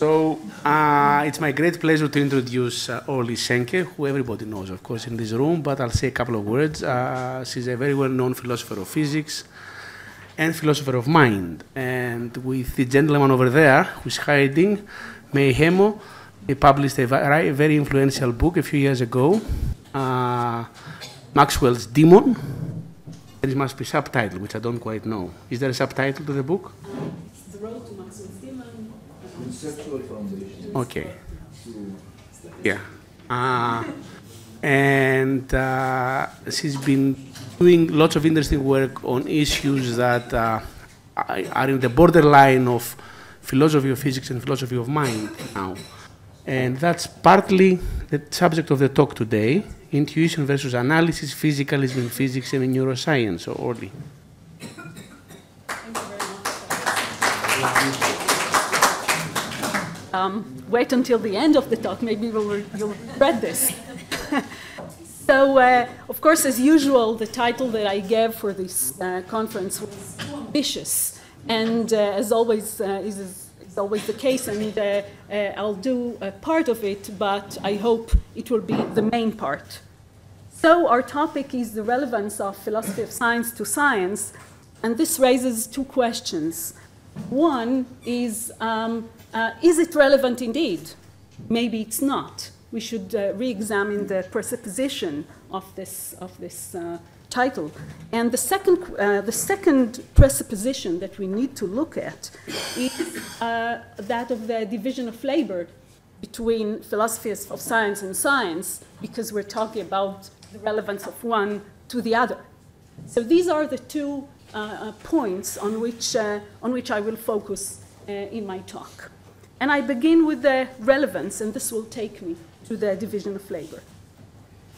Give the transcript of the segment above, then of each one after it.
So it's my great pleasure to introduce Orly Shenker, who everybody knows, of course, in this room, but I'll say a couple of words. She's a very well-known philosopher of physics and philosopher of mind. And with the gentleman over there, who's hiding, Mayhemo, he published a very influential book a few years ago, Maxwell's Demon. There must be a subtitle, which I don't quite know. Is there a subtitle to the book? It's The Road to Maxwell's Demon. Conceptual foundation. Okay. Yeah. And she's been doing lots of interesting work on issues that are in the borderline of philosophy of physics and philosophy of mind now. And that's partly the subject of the talk today, intuition versus analysis, physicalism in physics and in neuroscience. So, Orly. Thank you very much. Wait until the end of the talk, maybe you'll read this. So, of course, as usual, the title that I gave for this conference was too ambitious, and as always is always the case, and I'll do a part of it, but I hope it will be the main part. So our topic is the relevance of philosophy of science to science, and this raises two questions. One is it relevant indeed? Maybe it's not. We should re-examine the presupposition of this title. And the second presupposition that we need to look at is that of the division of labor between philosophies of science and science, because we're talking about the relevance of one to the other. So these are the two points on which I will focus in my talk. And I begin with the relevance, and this will take me to the division of labor.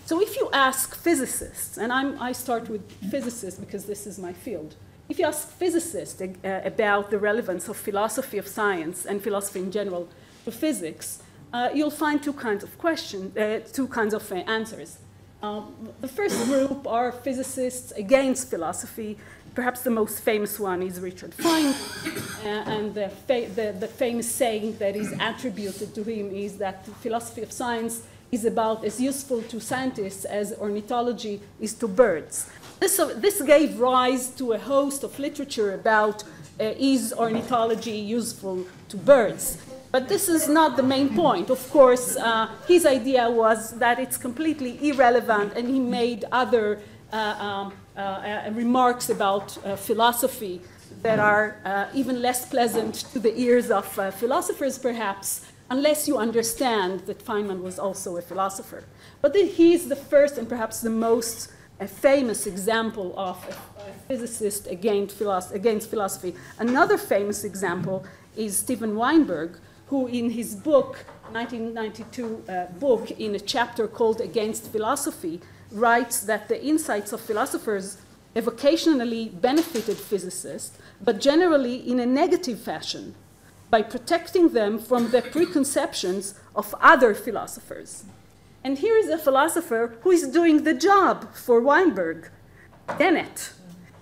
So if you ask physicists, and I start with physicists because this is my field. If you ask physicists about the relevance of philosophy of science and philosophy in general to physics, you'll find two kinds of answers. The first group are physicists against philosophy. Perhaps the most famous one is Richard Feynman, and the famous saying that is attributed to him is that philosophy of science is about as useful to scientists as ornithology is to birds. This gave rise to a host of literature about is ornithology useful to birds. But this is not the main point. Of course, his idea was that it's completely irrelevant, and he made other remarks about philosophy that are even less pleasant to the ears of philosophers, perhaps, unless you understand that Feynman was also a philosopher. But he is the first and perhaps the most famous example of a physicist against philosophy. Another famous example is Steven Weinberg, who in his book, 1992 book, in a chapter called Against Philosophy, writes that the insights of philosophers have occasionally benefited physicists, but generally in a negative fashion, by protecting them from the preconceptions of other philosophers. And here is a philosopher who is doing the job for Weinberg, Dennett.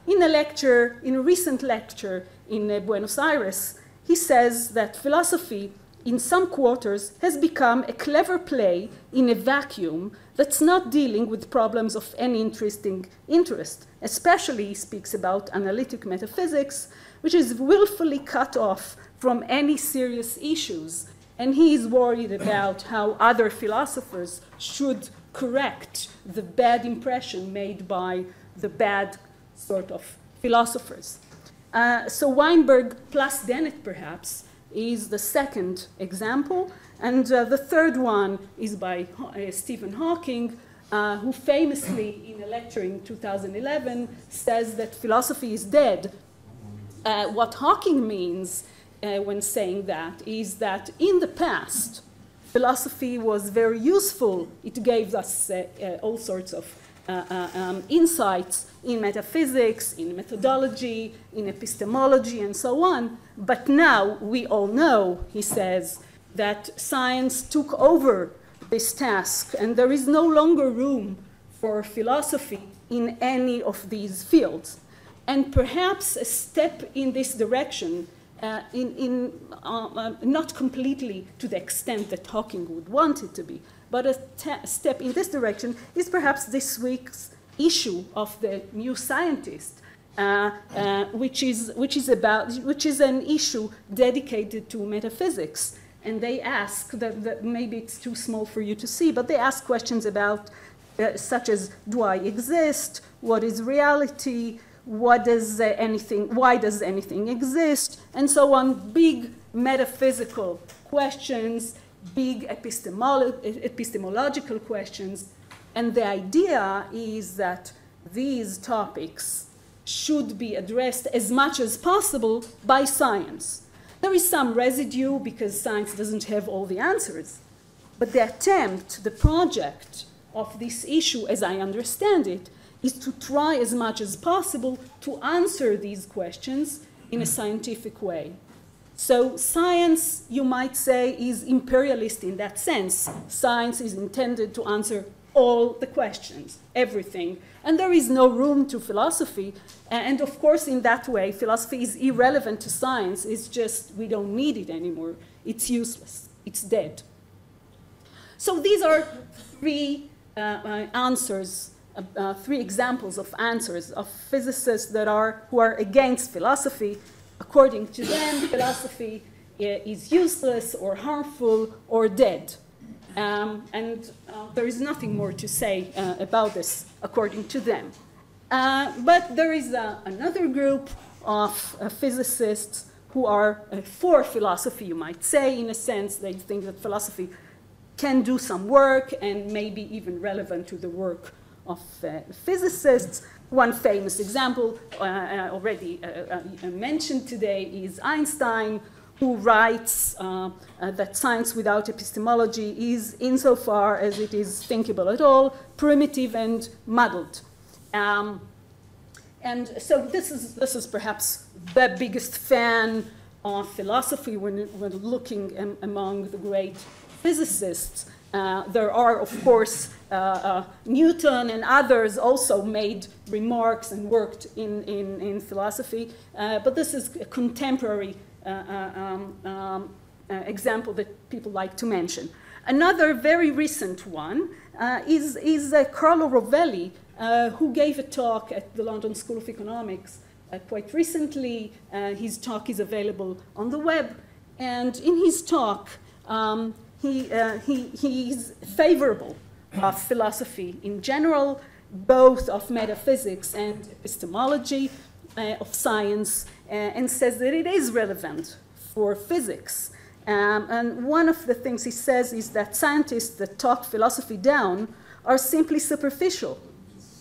In a recent lecture in Buenos Aires, he says that philosophy in some quarters has become a clever play in a vacuum that's not dealing with problems of any interesting interest. Especially he speaks about analytic metaphysics, which is willfully cut off from any serious issues. And he is worried about how other philosophers should correct the bad impression made by the bad sort of philosophers. So Weinberg plus Dennett, perhaps, is the second example. And the third one is by Stephen Hawking, who famously, in a lecture in 2011, says that philosophy is dead. What Hawking means when saying that is that in the past, philosophy was very useful. It gave us all sorts of insights in metaphysics, in methodology, in epistemology, and so on. But now we all know, he says, that science took over this task, and there is no longer room for philosophy in any of these fields. And perhaps a step in this direction not completely to the extent that Hawking would want it to be, but a step in this direction is perhaps this week's issue of the New Scientist, which is an issue dedicated to metaphysics. And they ask, that maybe it's too small for you to see, but they ask questions about, such as, do I exist? What is reality? Why does anything exist? And so on, big metaphysical questions, big epistemological questions. And the idea is that these topics should be addressed as much as possible by science. There is some residue because science doesn't have all the answers. But the attempt, the project of this issue, as I understand it, is to try as much as possible to answer these questions in a scientific way. So science, you might say, is imperialist in that sense. Science is intended to answer all the questions, everything. And there is no room to philosophy. And of course, in that way, philosophy is irrelevant to science. It's just, we don't need it anymore. It's useless. It's dead. So these are three answers, three examples of answers of physicists who are against philosophy. According to them, philosophy is useless or harmful or dead. There is nothing more to say about this, according to them. But there is another group of physicists who are for philosophy, you might say, in a sense. They think that philosophy can do some work and maybe even relevant to the work of physicists. One famous example already mentioned today is Einstein, who writes that science without epistemology is, insofar as it is thinkable at all, primitive and muddled. And so this is perhaps the biggest fan of philosophy when looking among the great physicists. There are, of course, Newton and others also made remarks and worked in philosophy, but this is a contemporary example that people like to mention. Another very recent one is Carlo Rovelli, who gave a talk at the London School of Economics quite recently. His talk is available on the web, and in his talk, he is favorable of philosophy in general, both of metaphysics and epistemology, of science, and says that it is relevant for physics. And one of the things he says is that scientists that talk philosophy down are simply superficial.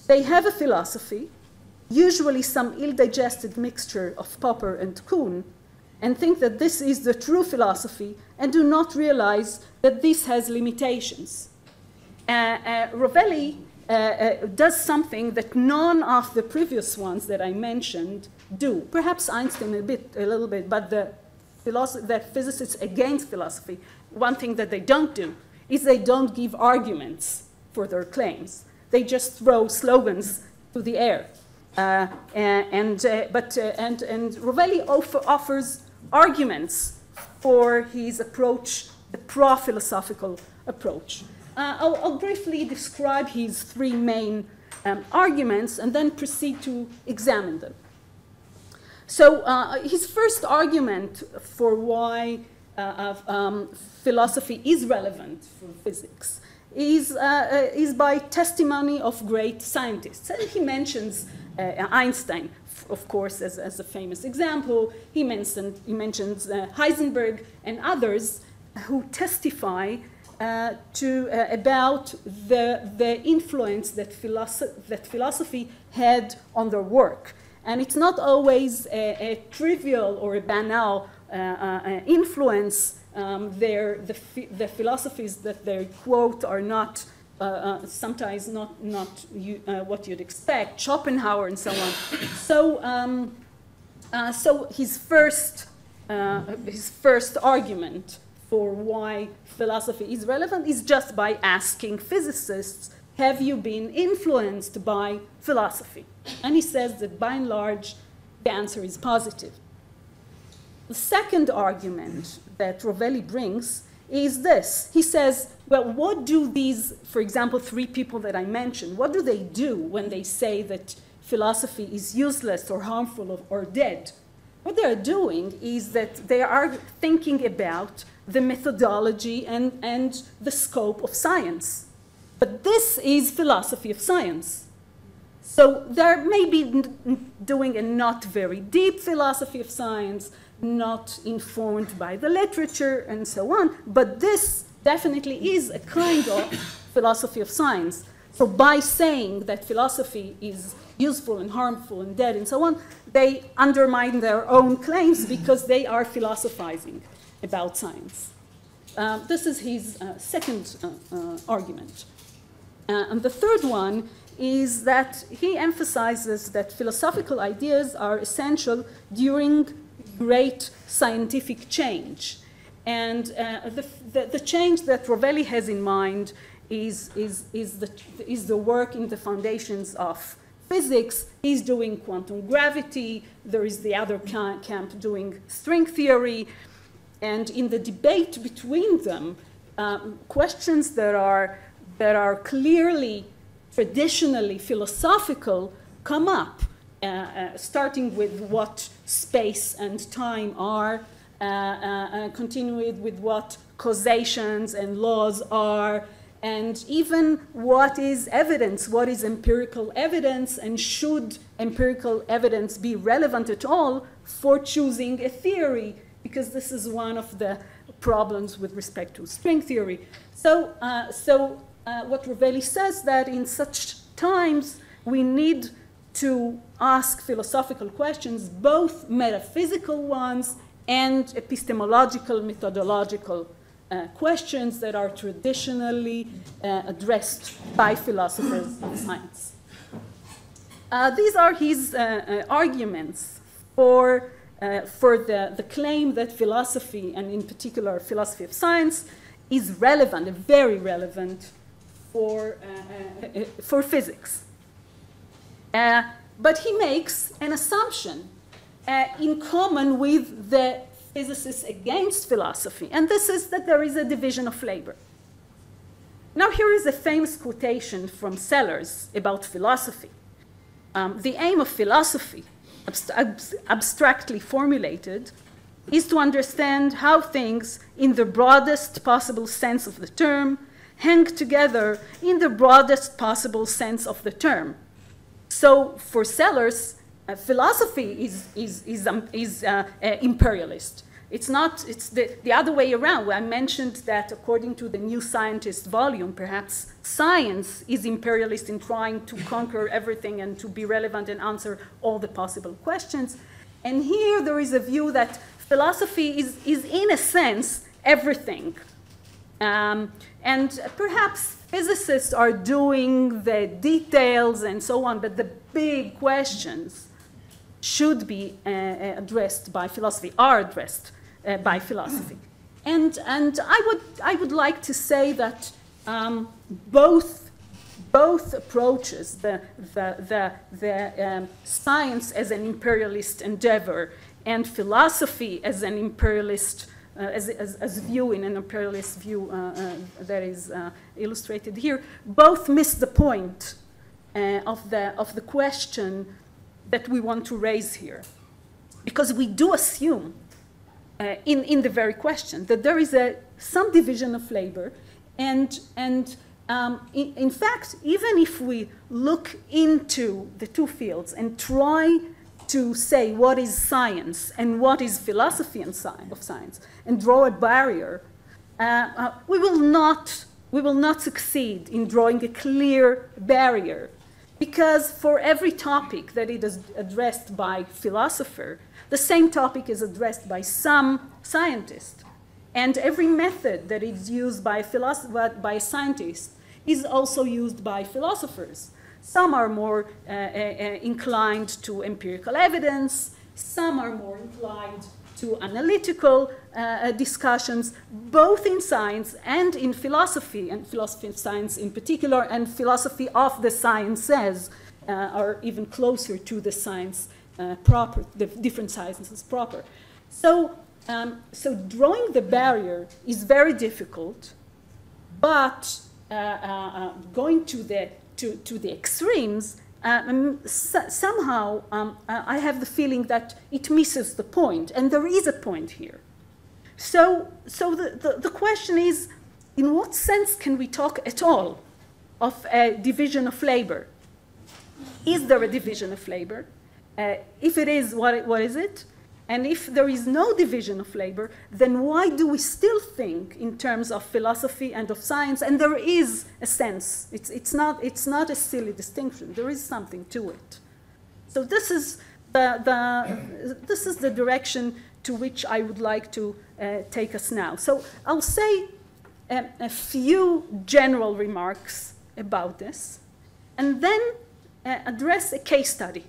They have a philosophy, usually some ill-digested mixture of Popper and Kuhn, and think that this is the true philosophy and do not realize that this has limitations. Rovelli does something that none of the previous ones that I mentioned do. Perhaps Einstein a little bit, but the physicists against philosophy, one thing that they don't do is they don't give arguments for their claims. They just throw slogans to the air. And Rovelli offers arguments for his approach, the pro-philosophical approach. I'll briefly describe his three main arguments and then proceed to examine them. So his first argument for why philosophy is relevant for physics is by testimony of great scientists. And he mentions Einstein, of course, as a famous example. He mentions Heisenberg and others who testify about the influence that philosophy had on their work. And it's not always a trivial or a banal influence. The philosophies that they quote are not sometimes not what you'd expect. Schopenhauer and so on. So his first argument for why philosophy is relevant is just by asking physicists, have you been influenced by philosophy? And he says that by and large, the answer is positive. The second argument that Rovelli brings is this. He says, well, what do these, for example, three people that I mentioned, what do they do when they say that philosophy is useless or harmful or dead? What they're doing is that they are thinking about the methodology and the scope of science. But this is philosophy of science. So they're maybe doing a not very deep philosophy of science, not informed by the literature and so on, but this definitely is a kind of philosophy of science. So by saying that philosophy is useful and harmful and dead and so on, they undermine their own claims because they are philosophizing about science. This is his second argument. And the third one is that he emphasizes that philosophical ideas are essential during great scientific change. And the change that Rovelli has in mind is the work in the foundations of physics. He's doing quantum gravity. There is the other camp doing string theory. And in the debate between them, questions that are clearly traditionally philosophical come up, starting with what space and time are, continuing with what causations and laws are, and even what is evidence, what is empirical evidence, and should empirical evidence be relevant at all for choosing a theory, because this is one of the problems with respect to string theory. So, what Rovelli says that in such times we need to ask philosophical questions, both metaphysical ones and epistemological, methodological questions that are traditionally addressed by philosophers of science. These are his arguments for the claim that philosophy, and in particular philosophy of science, is relevant, very relevant for physics. But he makes an assumption in common with the physicists against philosophy, and this is that there is a division of labor. Now here is a famous quotation from Sellers about philosophy. The aim of philosophy, abstractly formulated, is to understand how things, in the broadest possible sense of the term, hang together in the broadest possible sense of the term. So for Sellers, philosophy is imperialist. It's not, it's the other way around. I mentioned that according to the New Scientist volume, perhaps science is imperialist in trying to conquer everything and to be relevant and answer all the possible questions. And here there is a view that philosophy is in a sense, everything. And perhaps physicists are doing the details and so on, but the big questions should be addressed by philosophy, are addressed by philosophy. And I would like to say that both approaches, the science as an imperialist endeavor and philosophy as an imperialist as view, in an imperialist view that is illustrated here, both miss the point of the question that we want to raise here, because we do assume in the very question that there is some division of labor, and in fact, even if we look into the two fields and try to say what is science and what is philosophy of science, and draw a barrier, we will not succeed in drawing a clear barrier, because for every topic that is addressed by philosopher, the same topic is addressed by some scientist, and every method that is used by a scientist is also used by philosophers. Some are more inclined to empirical evidence, some are more inclined to analytical discussions, both in science and in philosophy, and philosophy of science in particular, and philosophy of the sciences are even closer to the science proper, the different sciences proper. So, so drawing the barrier is very difficult, but going to the extremes, somehow I have the feeling that it misses the point, and there is a point here. So the question is, in what sense can we talk at all of a division of labor? Is there a division of labor? If it is, what is it? And if there is no division of labor, then why do we still think in terms of philosophy and of science? And there is a sense. It's not a silly distinction. There is something to it. So this is the direction to which I would like to take us now. So I'll say a few general remarks about this, and then address a case study.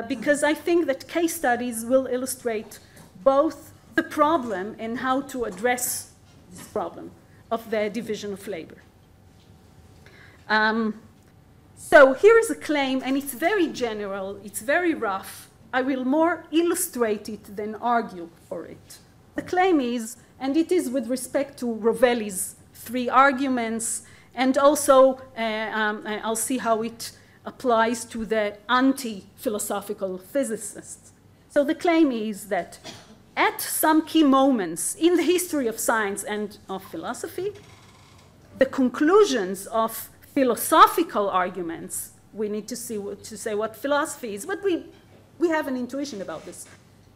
Because I think that case studies will illustrate both the problem and how to address this problem of the division of labor. So here is a claim, and it's very general, it's very rough. I will more illustrate it than argue for it. The claim is, and it is with respect to Rovelli's 3 arguments, and also I'll see how it applies to the anti-philosophical physicists. So the claim is that at some key moments in the history of science and of philosophy, the conclusions of philosophical arguments, we need to say what philosophy is, but we have an intuition about this.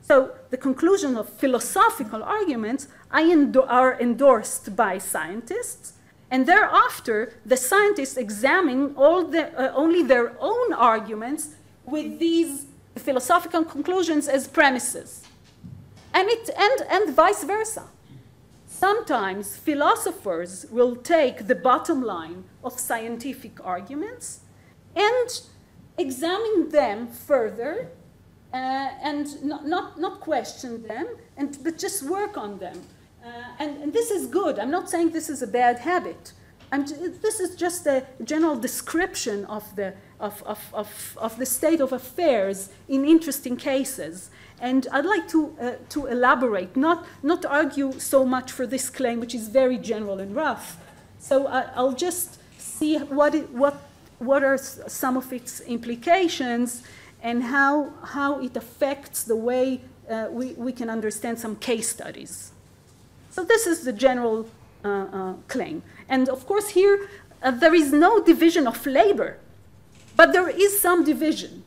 So the conclusion of philosophical arguments are endorsed by scientists, and thereafter, the scientists examine only their own arguments with these philosophical conclusions as premises. And vice versa. Sometimes philosophers will take the bottom line of scientific arguments and examine them further and not question them, but just work on them. And this is good. I'm not saying this is a bad habit. This is just a general description of the state of affairs in interesting cases. And I'd like to elaborate, not argue so much for this claim, which is very general and rough. So I'll just see what are some of its implications and how it affects the way we can understand some case studies. So this is the general claim. And of course here, there is no division of labor, but there is some division.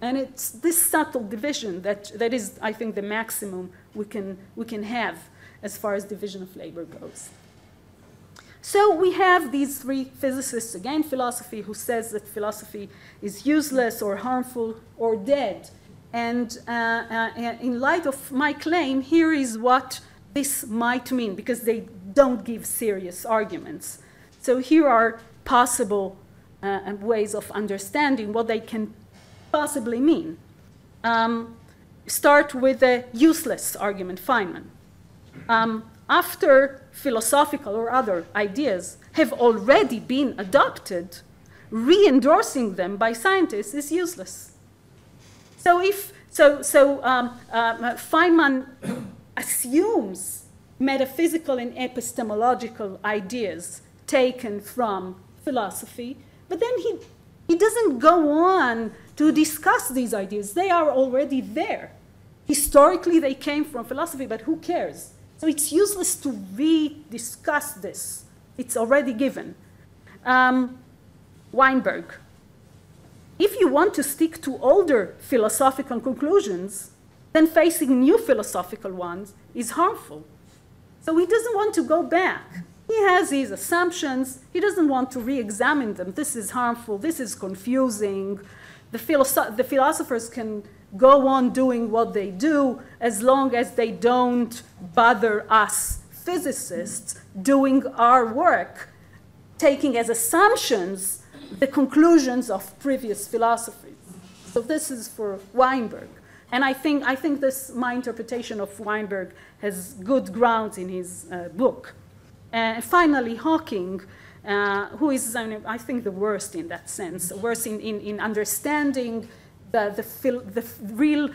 And it's this subtle division that is, I think, the maximum we can have as far as division of labor goes. So we have these 3 physicists, again, philosophy, who says that philosophy is useless or harmful or dead. And in light of my claim, here is what this might mean, because they don't give serious arguments. So here are possible ways of understanding what they can possibly mean. Start with the useless argument, Feynman. After philosophical or other ideas have already been adopted, re-endorsing them by scientists is useless. So Feynman assumes metaphysical and epistemological ideas taken from philosophy, but then he doesn't go on to discuss these ideas. They are already there. Historically, they came from philosophy, but who cares? So it's useless to re-discuss this. It's already given. Weinberg. If you want to stick to older philosophical conclusions, then facing new philosophical ones is harmful. So he doesn't want to go back. He has his assumptions. He doesn't want to re-examine them. This is harmful. This is confusing. The philosophers can go on doing what they do as long as they don't bother us physicists doing our work, taking as assumptions the conclusions of previous philosophies. So this is for Weinberg. And I think my interpretation of Weinberg has good grounds in his book. And finally, Hawking, who is, I think, the worst in that sense, worst in understanding the real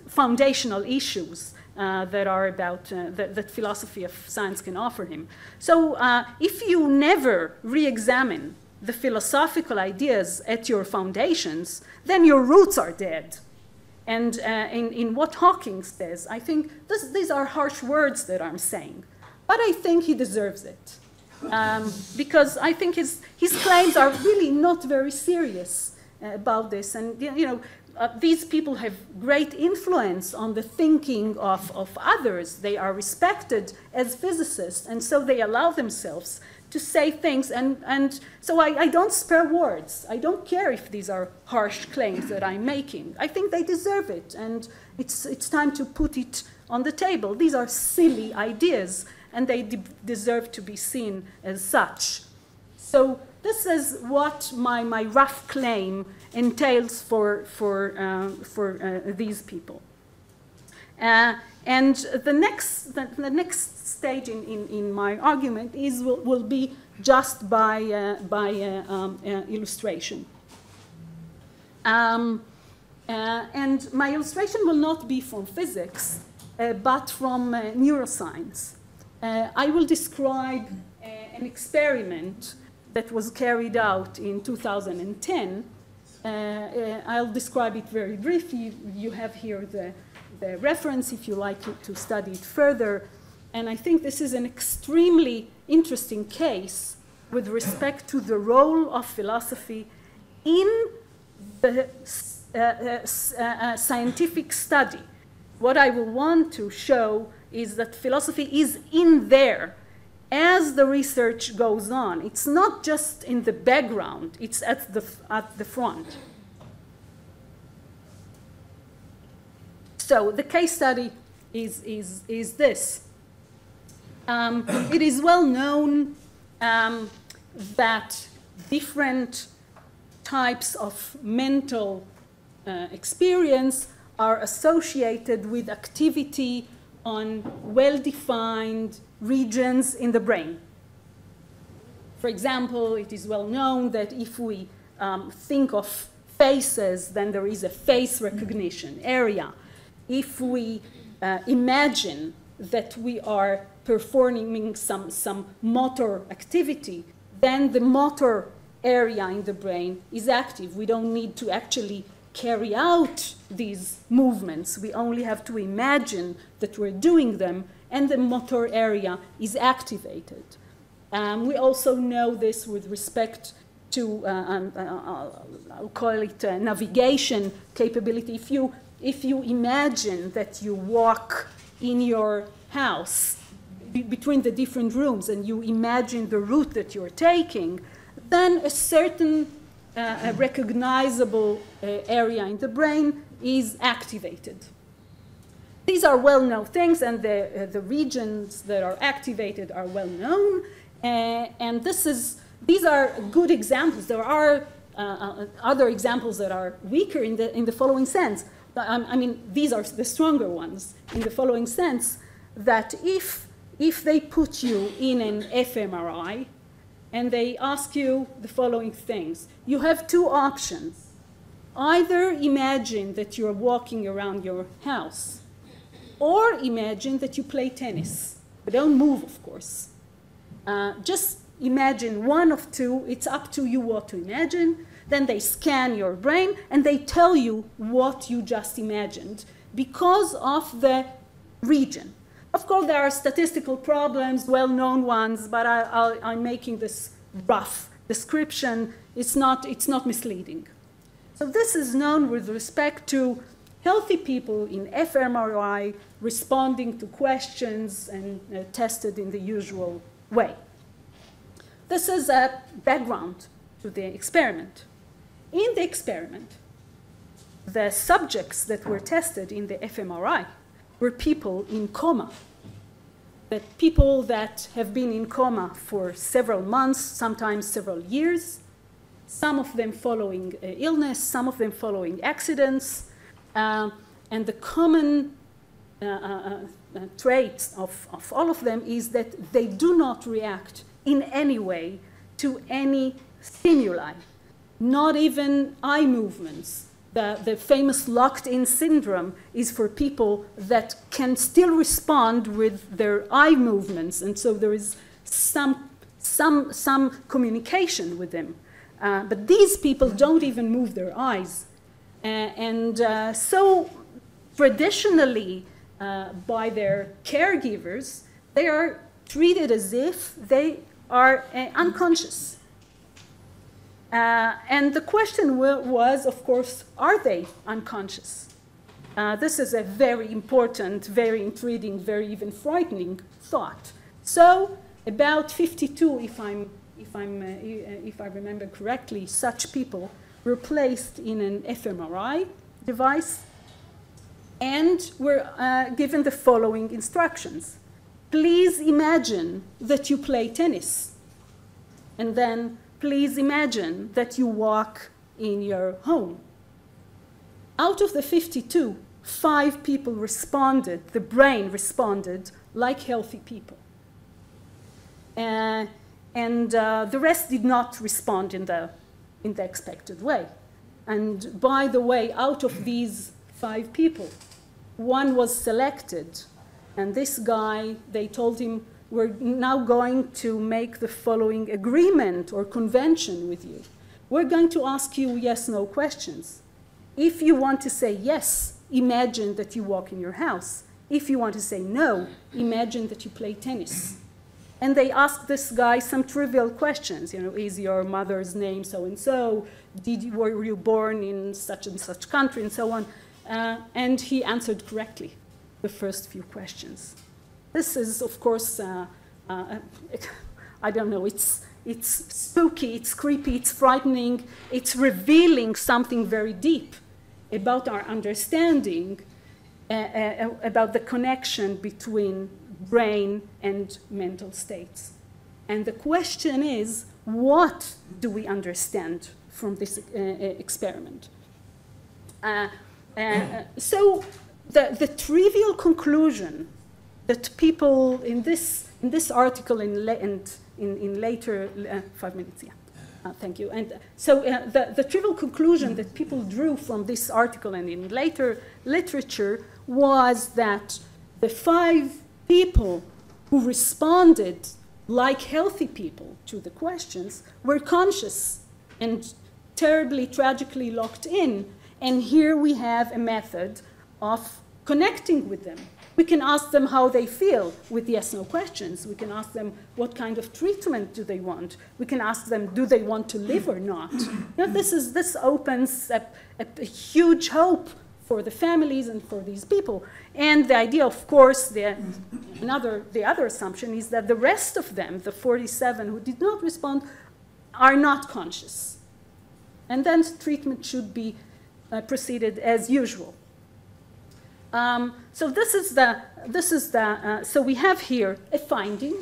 foundational issues that are about that philosophy of science can offer him. So if you never re-examine the philosophical ideas at your foundations, then your roots are dead. And in what Hawking says, I think these are harsh words that I'm saying, but I think he deserves it. Because I think his claims are really not very serious about this. And these people have great influence on the thinking of others. They are respected as physicists, and so they allow themselves to say things. And so I don't spare words. I don't care if these are harsh claims that I'm making. I think they deserve it, and it's time to put it on the table. These are silly ideas, and they deserve to be seen as such. So this is what my rough claim entails for these people. And the next stage in my argument will be just by illustration. And my illustration will not be from physics, but from neuroscience. I will describe an experiment that was carried out in 2010. I'll describe it very briefly. You have here the reference if you like to study it further. And I think this is an extremely interesting case with respect to the role of philosophy in the scientific study. What I will want to show is that philosophy is in there as the research goes on. It's not just in the background, it's at the front. So the case study is this. It is well known that different types of mental experience are associated with activity on well-defined regions in the brain. For example, it is well known that if we think of faces, then there is a face recognition area. If we imagine that we are performing some motor activity, then the motor area in the brain is active. We don't need to actually carry out these movements. We only have to imagine that we're doing them, and the motor area is activated. We also know this with respect to, I'll call it navigation capability. If you imagine that you walk in your house between the different rooms and you imagine the route that you're taking, then a certain recognizable area in the brain is activated. These are well-known things, and the regions that are activated are well-known. And these are good examples. There are other examples that are weaker in the following sense. I mean, these are the stronger ones in the following sense, that if they put you in an fMRI and they ask you the following things, you have two options. Either imagine that you're walking around your house, or imagine that you play tennis. But don't move, of course. Just imagine one of two. It's up to you what to imagine. Then they scan your brain, and they tell you what you just imagined because of the region. Of course, there are statistical problems, well-known ones, but I'm making this rough description. It's not misleading. So this is known with respect to healthy people in fMRI responding to questions and tested in the usual way. This is a background to the experiment. In the experiment, the subjects that were tested in the fMRI were people in coma. That people that have been in coma for several months, sometimes several years, some of them following illness, some of them following accidents, and the common trait of all of them is that they do not react in any way to any stimuli. not even eye movements. The famous locked-in syndrome is for people that can still respond with their eye movements, and so there is some communication with them. But these people don't even move their eyes. So traditionally, by their caregivers, they are treated as if they are unconscious. And the question was, of course, are they unconscious? This is a very important, very intriguing, very even frightening thought. So about 52, if I remember correctly, such people were placed in an fMRI device and were given the following instructions. Please imagine that you play tennis, and then please imagine that you walk in your home. Out of the 52, 5 people responded, the brain responded like healthy people. And the rest did not respond in the expected way. And by the way, out of these 5 people, 1 was selected. And this guy, they told him, we're now going to make the following agreement or convention with you. We're going to ask you yes/no questions. If you want to say yes, imagine that you walk in your house. If you want to say no, imagine that you play tennis. And they asked this guy some trivial questions. You know, is your mother's name so-and-so? Were you born in such and such country, and so on? And he answered correctly the first few questions. This is, of course, I don't know, it's spooky, it's creepy, it's frightening, it's revealing something very deep about our understanding about the connection between brain and mental states. And the question is, what do we understand from this experiment? So the trivial conclusion that people in this article and in later 5 minutes, yeah. Thank you. And so the trivial conclusion that people drew from this article and in later literature was that the 5 people who responded like healthy people to the questions were conscious and terribly, tragically locked in. And here we have a method of connecting with them. We can ask them how they feel with yes/no questions. We can ask them what kind of treatment do they want. We can ask them, do they want to live or not? Now, this opens a huge hope for the families and for these people. And the idea, of course, the other assumption is that the rest of them, the 47 who did not respond, are not conscious. And then treatment should be proceeded as usual. So so we have here a finding,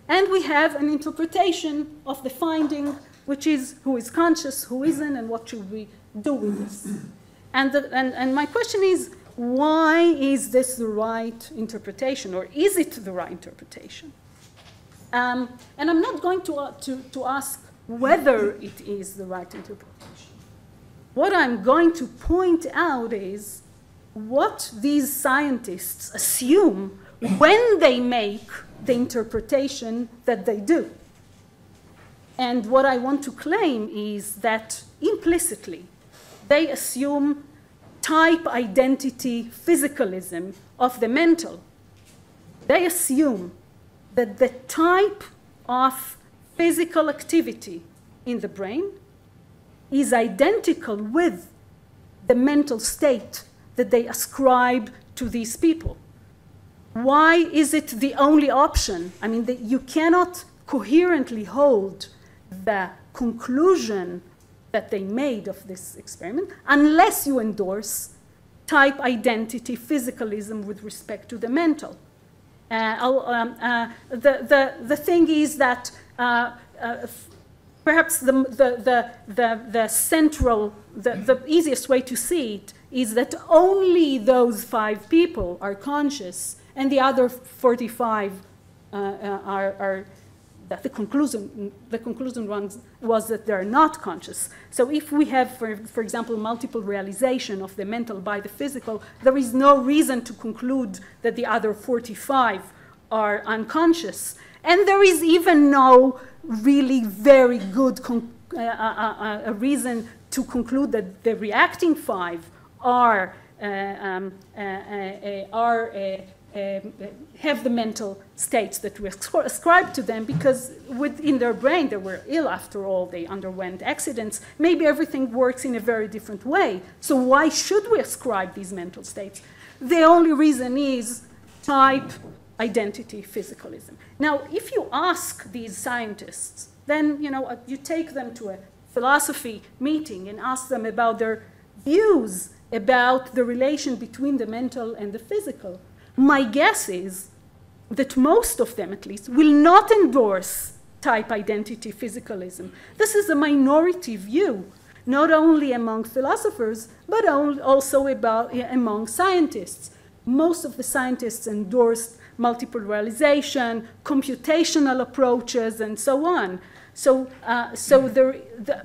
and we have an interpretation of the finding, which is who is conscious, who isn't, and what should we do with this. And my question is, why is this the right interpretation, or is it the right interpretation? And I'm not going to ask whether it is the right interpretation. What I'm going to point out is what these scientists assume when they make the interpretation that they do. And what I want to claim is that implicitly they assume type identity physicalism of the mental. They assume that the type of physical activity in the brain is identical with the mental state that they ascribe to these people. Why is it the only option? I mean, you cannot coherently hold the conclusion that they made of this experiment unless you endorse type identity physicalism with respect to the mental. The thing is that perhaps the easiest way to see it is that only those 5 people are conscious, and the other 45 are that the conclusion was that they're not conscious. So if we have, for example, multiple realization of the mental by the physical, there is no reason to conclude that the other 45 are unconscious. And there is even no really very good reason to conclude that the reacting 5 have the mental states that we ascribe to them, because within their brain they were ill after all, they underwent accidents. Maybe everything works in a very different way. So why should we ascribe these mental states? The only reason is type, identity, physicalism. Now, if you ask these scientists, then you take them to a philosophy meeting and ask them about their views about the relation between the mental and the physical. My guess is that most of them, at least, will not endorse type identity physicalism. This is a minority view, not only among philosophers, but also among scientists. Most of the scientists endorsed multiple realization, computational approaches, and so on. So,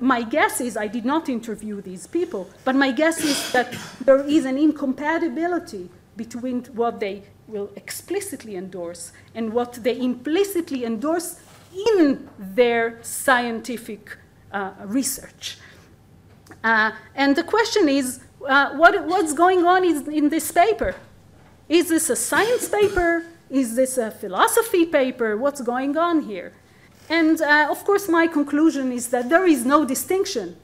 my guess is, I did not interview these people, but my guess is that there is an incompatibility between what they will explicitly endorse and what they implicitly endorse in their scientific research. And the question is, what's going on in this paper? Is this a science paper? Is this a philosophy paper? What's going on here? And of course, my conclusion is that there is no distinction.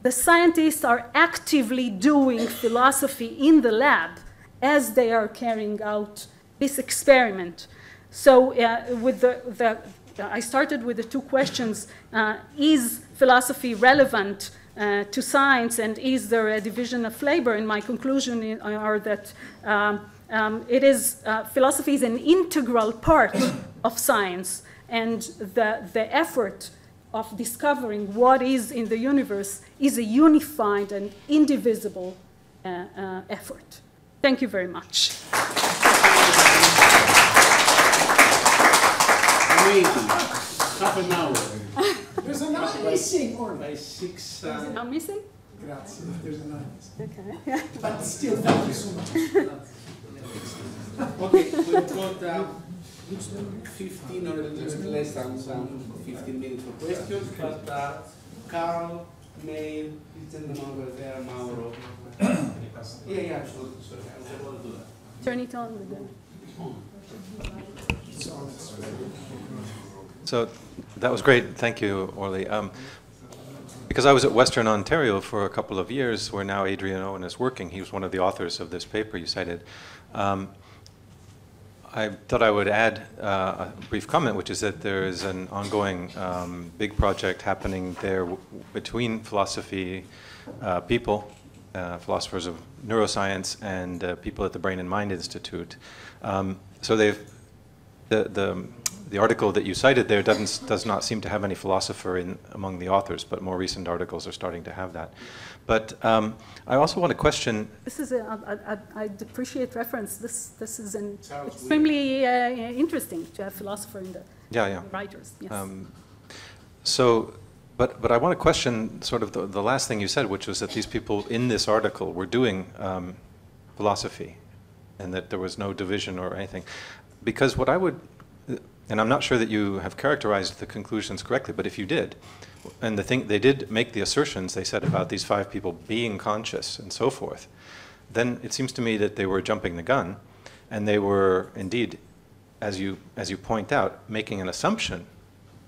The scientists are actively doing philosophy in the lab as they are carrying out this experiment. So I started with the two questions. Is philosophy relevant to science, and is there a division of labor? And my conclusion are that philosophy is an integral part of science, and the effort of discovering what is in the universe is a unified and indivisible effort. Thank you very much. Amazing. Half an hour. There's a nine missing, or by 6. I'm missing? Grazie. There's a nine missing. Okay. But still, thank you so much. Okay, we've got 15 or just less than 15 minutes for questions, but Carl, May, this gentleman over there, Mauro. Yeah, sorry. I will do that. Turn it on with them. So that was great. Thank you, Orly. Because I was at Western Ontario for a couple of years, where now Adrian Owen is working. He was one of the authors of this paper you cited. I thought I would add a brief comment, which is that there is an ongoing big project happening there between philosophy people, philosophers of neuroscience, and people at the Brain and Mind Institute. So the article that you cited there does not seem to have any philosopher among the authors, but more recent articles are starting to have that. But I also want to question. This is I'd appreciate reference. This is an extremely interesting to have philosopher in the writers. Yes. But I want to question sort of the last thing you said, which was that these people in this article were doing philosophy, and that there was no division or anything. Because what I would, and I'm not sure that you have characterized the conclusions correctly, but if you did, and they did make the assertions they said about these 5 people being conscious and so forth, then it seems to me that they were jumping the gun, and they were indeed, as you point out, making an assumption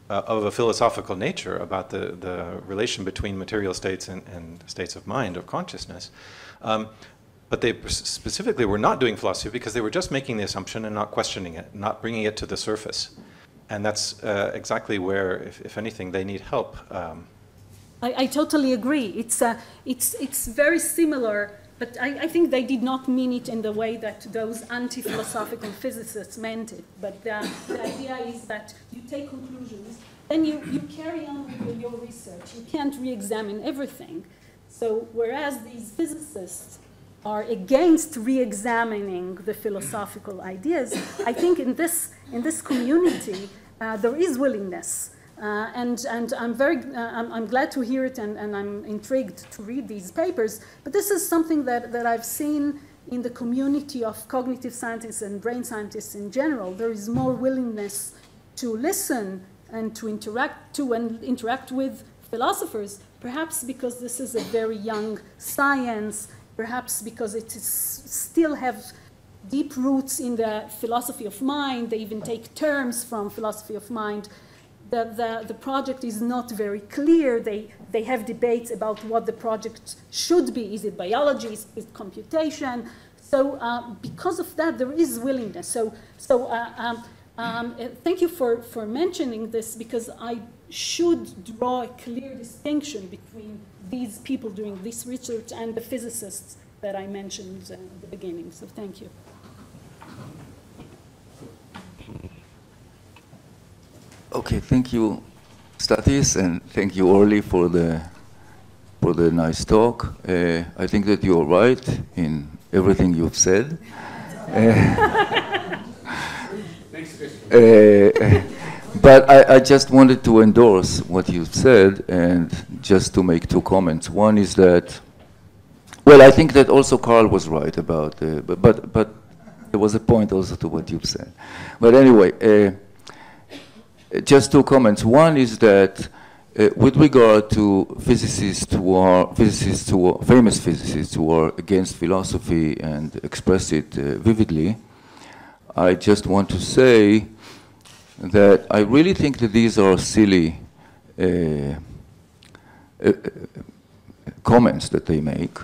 of a philosophical nature about the relation between material states and states of mind, of consciousness. But they specifically were not doing philosophy because they were just making the assumption and not questioning it, not bringing it to the surface. And that's exactly where, if anything, they need help. I totally agree. It's very similar, but I think they did not mean it in the way that those anti-philosophical physicists meant it. But the idea is that you take conclusions, then you carry on with your research. You can't re-examine everything. So whereas these physicists are against re-examining the philosophical ideas, I think in this community, there is willingness. And I'm glad to hear it, and I'm intrigued to read these papers. But this is something that I've seen in the community of cognitive scientists and brain scientists in general. There is more willingness to listen and to interact with philosophers, perhaps because this is a very young science, perhaps because it still have deep roots in the philosophy of mind. They even take terms from philosophy of mind. The project is not very clear. They have debates about what the project should be. Is it biology? Is it computation? So because of that, there is willingness. Thank you for mentioning this, because I should draw a clear distinction between these people doing this research and the physicists that I mentioned at the beginning. So thank you. Okay, thank you, Stathis, and thank you, Orly, for the nice talk. I think that you're right in everything you've said. But I just wanted to endorse what you've said, and just to make two comments. One is that, well, I think that also Carl was right about, but there was a point also to what you've said. But anyway, just two comments. One is that with regard to physicists who are famous physicists who are against philosophy and express it vividly, I just want to say that I really think that these are silly comments that they make.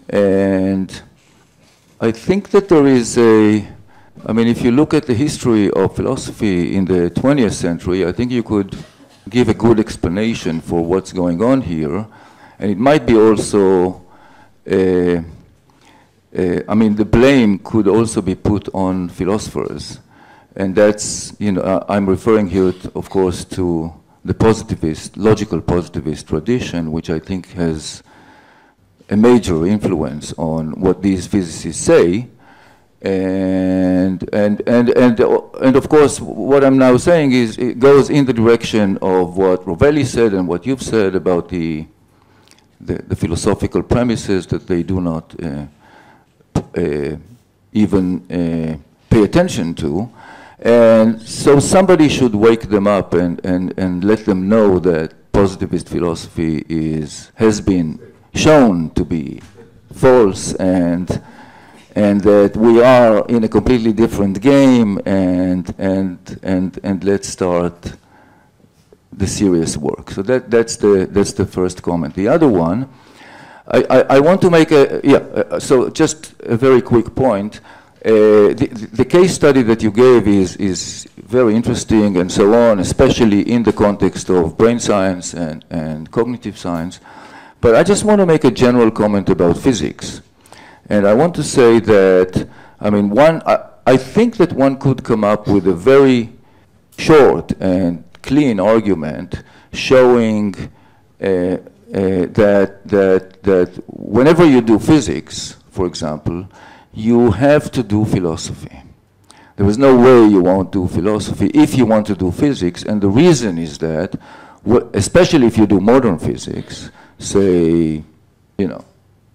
And I think that there is I mean, if you look at the history of philosophy in the 20th century, I think you could give a good explanation for what's going on here. And it might be also, I mean, the blame could also be put on philosophers. And that's, you know, I'm referring here, of course, to the positivist, logical positivist tradition, which I think has a major influence on what these physicists say. And of course, what I'm now saying is it goes in the direction of what Rovelli said and what you've said about the philosophical premises that they do not even pay attention to. And so somebody should wake them up and let them know that positivist philosophy has been shown to be false, and that we are in a completely different game, and let's start the serious work. So that's the first comment. The other one, I want to make so just a very quick point. The case study that you gave is very interesting and so on, especially in the context of brain science and cognitive science. But I just want to make a general comment about physics. And I want to say that, I mean, I think that one could come up with a very short and clean argument showing that whenever you do physics, for example, you have to do philosophy. There is no way you won't do philosophy if you want to do physics, and the reason is that, especially if you do modern physics, say, you know,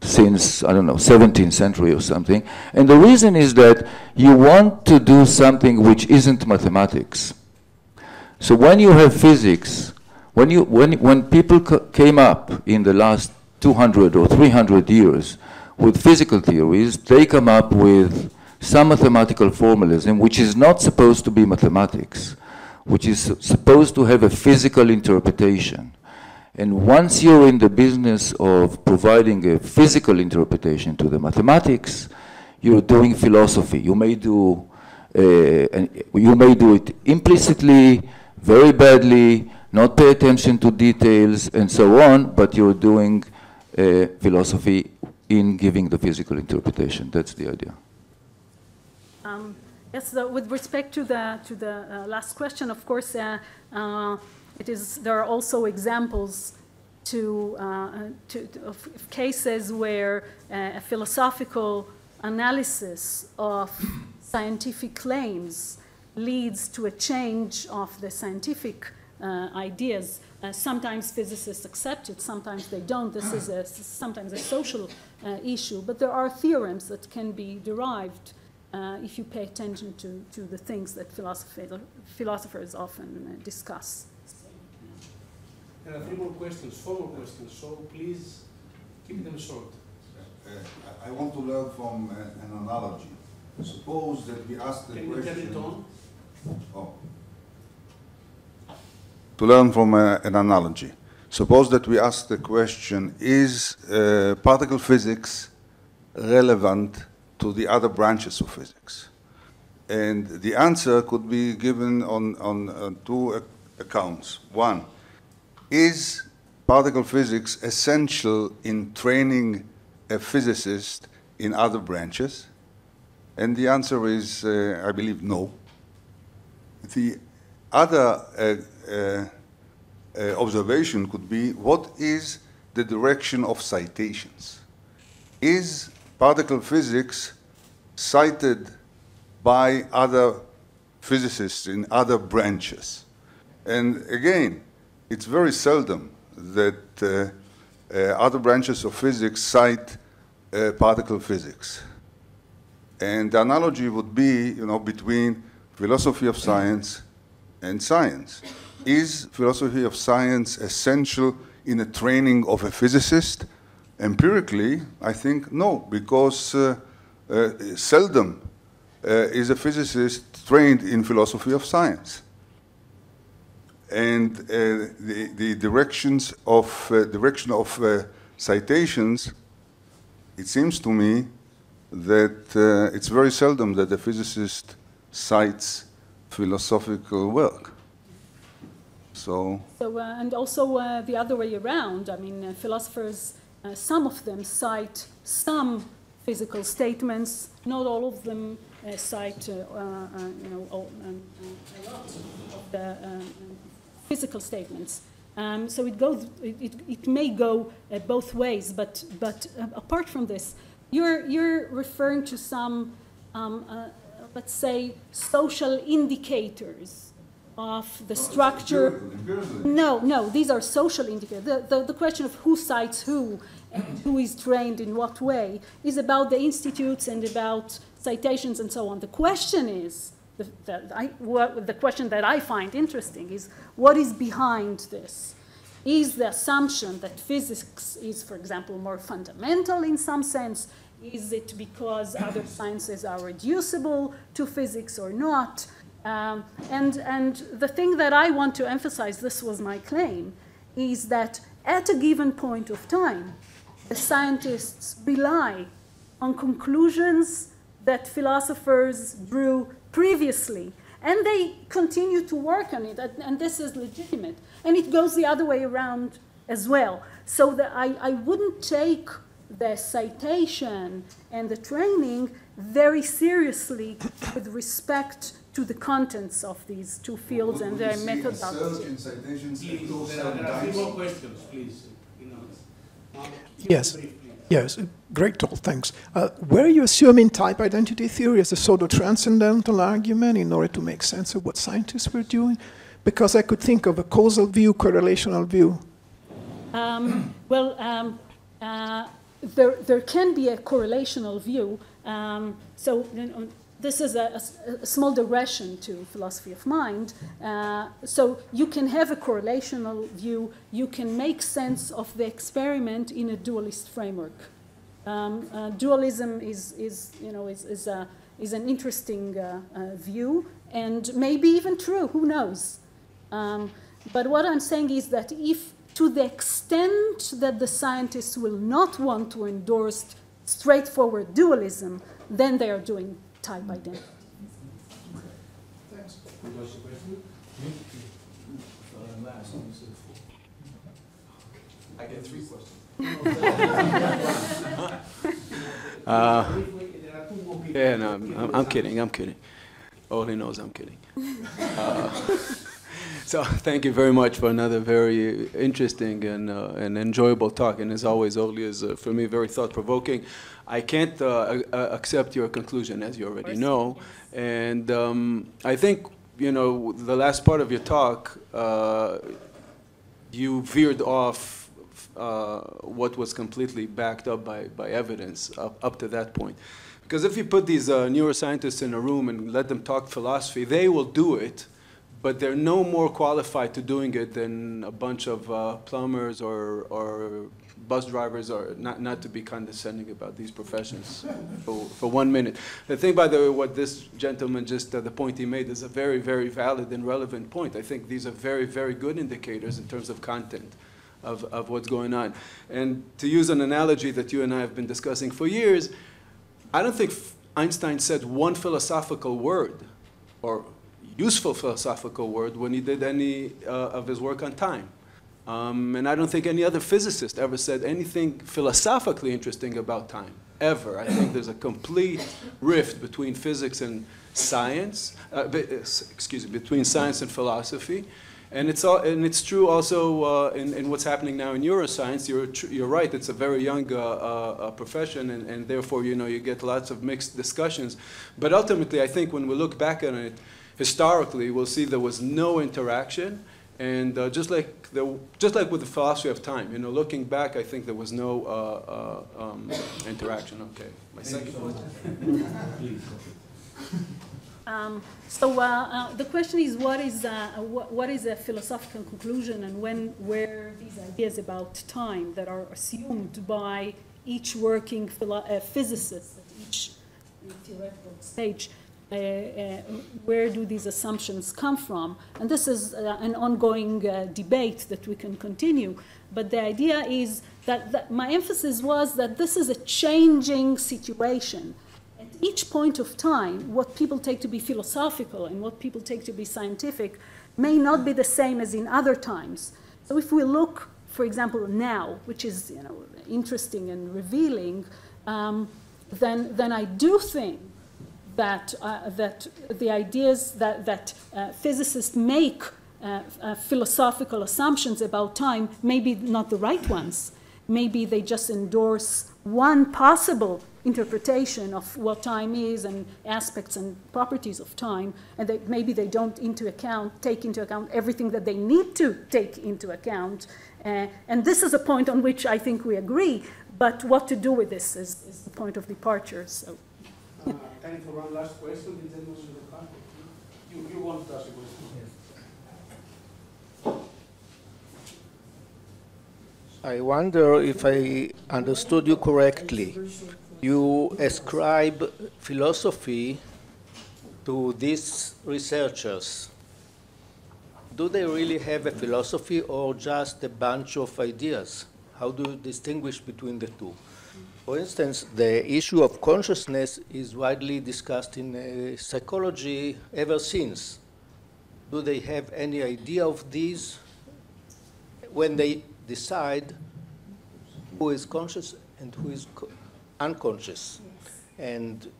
since, I don't know, 17th century or something. And the reason is that you want to do something which isn't mathematics. So when you have physics, when people came up in the last 200 or 300 years with physical theories, they come up with some mathematical formalism which is not supposed to be mathematics, which is supposed to have a physical interpretation. And once you're in the business of providing a physical interpretation to the mathematics, you're doing philosophy. You may do it implicitly, very badly, not pay attention to details, and so on, but you're doing philosophy in giving the physical interpretation. That's the idea. Yes, with respect to the last question, of course, there are also examples of cases where a philosophical analysis of scientific claims leads to a change of the scientific ideas. Sometimes physicists accept it, sometimes they don't. This is sometimes a social issue, but there are theorems that can be derived if you pay attention to the things that philosophers often discuss. There are 3 more questions, 4 more questions, so please keep them short. I want to learn from an analogy. Suppose that we ask the question... Can you turn it on? Oh. To learn from an analogy. Suppose that we ask the question, is particle physics relevant to the other branches of physics? And the answer could be given on 2 accounts. One, is particle physics essential in training a physicist in other branches? And the answer is, I believe, no. The other observation could be, what is the direction of citations? Is particle physics cited by other physicists in other branches? And again, it's very seldom that other branches of physics cite particle physics. And the analogy would be, between philosophy of science and science. Is philosophy of science essential in the training of a physicist? Empirically, I think no, because seldom is a physicist trained in philosophy of science. And the direction of citations, it seems to me that it's very seldom that a physicist cites philosophical work. So and also the other way around. I mean, philosophers, some of them cite some physical statements. Not all of them cite, a lot of the physical statements. So it may go both ways. But apart from this, you're referring to some, let's say, social indicators of the structure. No, these are social indicators. The question of who cites who and who is trained in what way is about the institutes and about citations and so on. The question is, the question that I find interesting is, what is behind this? Is the assumption that physics is, for example, more fundamental in some sense? Is it because other sciences are reducible to physics or not? And the thing that I want to emphasize, this was my claim, is that at a given point of time, the scientists rely on conclusions that philosophers drew previously, and they continue to work on it, and this is legitimate. And it goes the other way around as well. So that I wouldn't take the citation and the training very seriously with respect to the contents of these 2 fields and their methodology. There are 3 more questions, please. Yes. Yes, great talk, thanks. Were you assuming type identity theory as a sort of transcendental argument in order to make sense of what scientists were doing? Because I could think of a causal view, correlational view. There can be a correlational view. This is a small digression to philosophy of mind. So you can have a correlational view. You can make sense of the experiment in a dualist framework. Dualism is an interesting view and maybe even true. Who knows? But what I'm saying is that if, to the extent that the scientists will not want to endorse straightforward dualism, then they are doing type identity. Thanks. I get 3 questions. Yeah, no, I'm kidding. Orly knows I'm kidding. So thank you very much for another very interesting and enjoyable talk. And as always, Orly is, for me, very thought-provoking. I can't accept your conclusion, as you already know. And I think, you know, the last part of your talk, you veered off what was completely backed up by evidence up to that point. Because if you put these neuroscientists in a room and let them talk philosophy, they will do it, but they're no more qualified to doing it than a bunch of plumbers or bus drivers, or not to be condescending about these professions for 1 minute. The thing, by the way, what this gentleman just, the point he made is a very, very valid and relevant point. I think these are very, very good indicators in terms of content of what's going on. And to use an analogy that you and I have been discussing for years, I don't think Einstein said one philosophical word or useful philosophical word when he did any of his work on time. And I don't think any other physicist ever said anything philosophically interesting about time, ever. I think there's a complete rift between physics and science, between science and philosophy. And it's true also in what's happening now in neuroscience. You're right, it's a very young profession, and therefore, you know, you get lots of mixed discussions. But ultimately, I think when we look back on it, historically, we'll see there was no interaction. And just like with the philosophy of time, you know, looking back, I think there was no interaction. Okay, my second question. The question is, what is a philosophical conclusion, and where these ideas about time that are assumed by each working physicist at each theoretical stage, where do these assumptions come from? And this is an ongoing debate that we can continue. But the idea is that my emphasis was that this is a changing situation. At each point of time, what people take to be philosophical and what people take to be scientific may not be the same as in other times. So if we look, for example, now, which is, you know, interesting and revealing, then I do think that the ideas that physicists make philosophical assumptions about time may be not the right ones. Maybe they just endorse one possible interpretation of what time is and aspects and properties of time, and maybe they don't take into account everything that they need to take into account. And this is a point on which I think we agree, but what to do with this is the point of departure. So. Time for one last question. You want to ask a question? Yes. I wonder if I understood you correctly. You ascribe philosophy to these researchers. Do they really have a philosophy or just a bunch of ideas? How do you distinguish between the two? For instance, the issue of consciousness is widely discussed in psychology ever since. Do they have any idea of these when they decide who is conscious and who is unconscious? Yes. And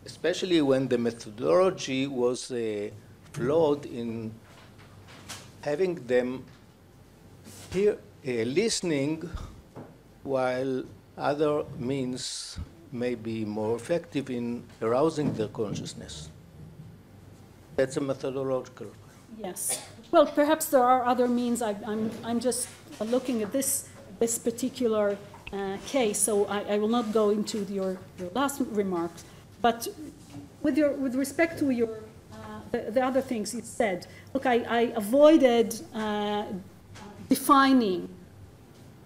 especially when the methodology was flawed in having them listening while other means may be more effective in arousing their consciousness. That's a methodological. Yes. Well, perhaps there are other means. I'm just looking at this particular case, so I will not go into your last remarks. But with respect to your the other things you said, look, I avoided defining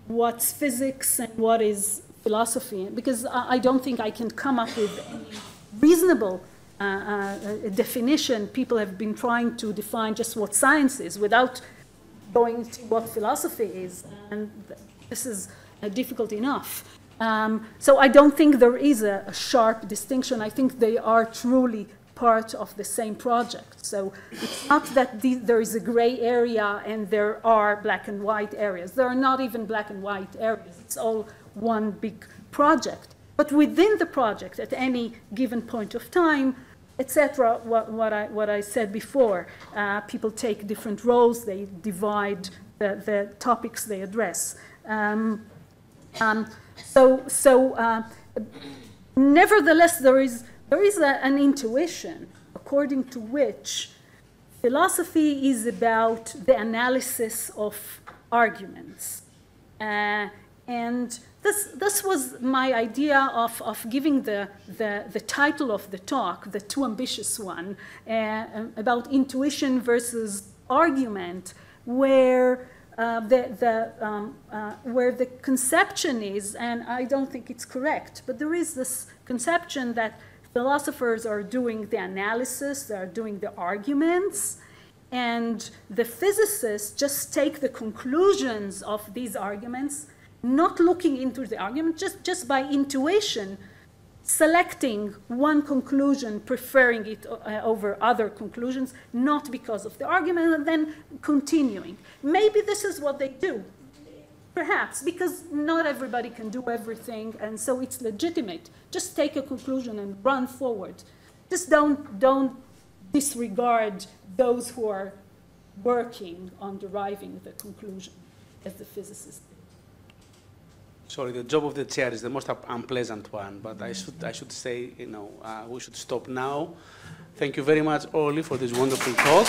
what's physics and what is philosophy, because I don't think I can come up with any reasonable definition. People have been trying to define just what science is without going to what philosophy is, and this is difficult enough. So I don't think there is a sharp distinction. I think they are truly part of the same project. So it's not that there is a gray area and there are black and white areas. There are not even black and white areas. It's all one big project. But within the project, at any given point of time, etc. What I said before. People take different roles. They divide the topics they address. Nevertheless, there is an intuition according to which philosophy is about the analysis of arguments. And this was my idea of giving the title of the talk, the too ambitious one, about intuition versus argument, where the conception is, and I don't think it's correct, but there is this conception that philosophers are doing the analysis, they are doing the arguments, and the physicists just take the conclusions of these arguments, not looking into the argument, just by intuition, selecting one conclusion, preferring it over other conclusions, not because of the argument, and then continuing. Maybe this is what they do, perhaps, because not everybody can do everything, and so it's legitimate. Just take a conclusion and run forward. Just don't disregard those who are working on deriving the conclusion, as the physicists did. Sorry, the job of the chair is the most unpleasant one, but I should say, we should stop now. Thank you very much, Orly, for this wonderful talk.